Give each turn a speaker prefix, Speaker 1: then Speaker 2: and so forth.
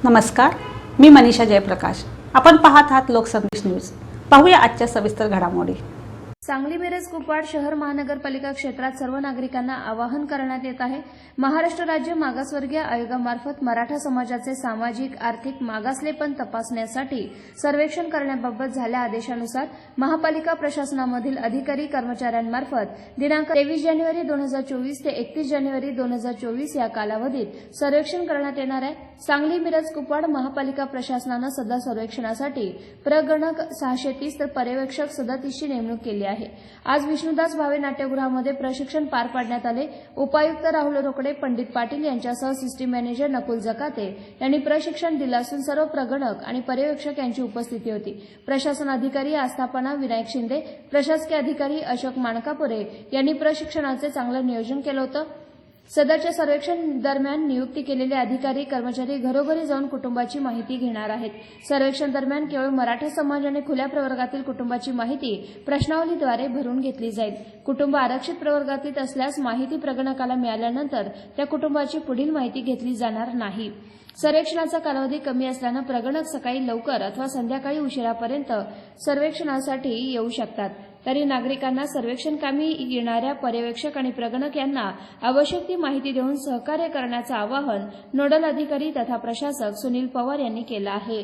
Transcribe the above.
Speaker 1: नमस्कार, मी मनीषा जयप्रकाश। आपण पाहत आहात लोकसंदेश न्यूज। पाहूया आजच्या सविस्तर घडामोडी।
Speaker 2: सांगली मिरज कुपवाड शहर महानगरपालिका क्षेत्रात सर्व नागरिकांना आवाहन करण्यात येत आहे। महाराष्ट्र राज्य मागासवर्गीय आयोगामार्फत मराठा समाजाचे सामाजिक आर्थिक मागासलेपण तपासण्यासाठी सर्वेक्षण करण्याबाबत झालेल्या आदेशानुसार महापालिका प्रशासनामधील अधिकारी कर्मचाऱ्यांमार्फत दिनांक 23 जानेवारी 2024 ते 31 जानेवारी 2024 या कालावधीत सर्वेक्षण करण्यात येणार आहे। सांगली मिरज कुपवाड महापालिका प्रशासनाने सदर सर्वेक्षणासाठी प्रगणक 630 तर पर्यवेक्षक 37 ची नेमणूक केली आहे। आज विष्णुदास भावे नाट्यगृहामध्ये प्रशिक्षण पार पाडण्यात आले। उपायुक्त राहुल रोकडे, पंडित पाटील यांच्यासह सिस्टीम मॅनेजर नकुल जकाते यांनी प्रशिक्षण दिले असून सर्व प्रगणक आणि पर्यवेक्षक यांची उपस्थिती होती। प्रशासन अधिकारी आस्थापना विनायक शिंदे, प्रशासकीय अधिकारी अशोक माणकापुरे यांनी प्रशिक्षणाचे चांगले नियोजन केले होते। सदरच्या सर्वेक्षण दरम्यान नियुक्ती केलेले अधिकारी कर्मचारी घरोघरी जाऊन कुटुंबाची माहिती घेणार आहेत। सर्वेक्षण दरम्यान केवळ मराठा समाज आणि खुल्या प्रवर्गातील कुटुंबाची माहिती प्रश्नावलीद्वारे भरून घेतली जाईल। कुटुंब आरक्षित प्रवर्गातील असल्यास माहिती प्रगणकाला मिळाल्यानंतर त्या कुटुंबाची पुढील माहिती घेतली जाणार नाही। सर्वेक्षणाचा कालावधी कमी असल्याने प्रगणक सकाळी लवकर अथवा संध्याकाळी उशिरापर्यंत सर्वेक्षणासाठी येऊ शकतात। तरी नागरिकांना सर्वेक्षण कामी येणाऱ्या पर्यवेक्षक आणि प्रगणक यांना आवश्यक ती माहिती देऊन सहकार्य करण्याचे आवाहन नोडल अधिकारी तथा प्रशासक सुनील पवार यांनी केले आहे।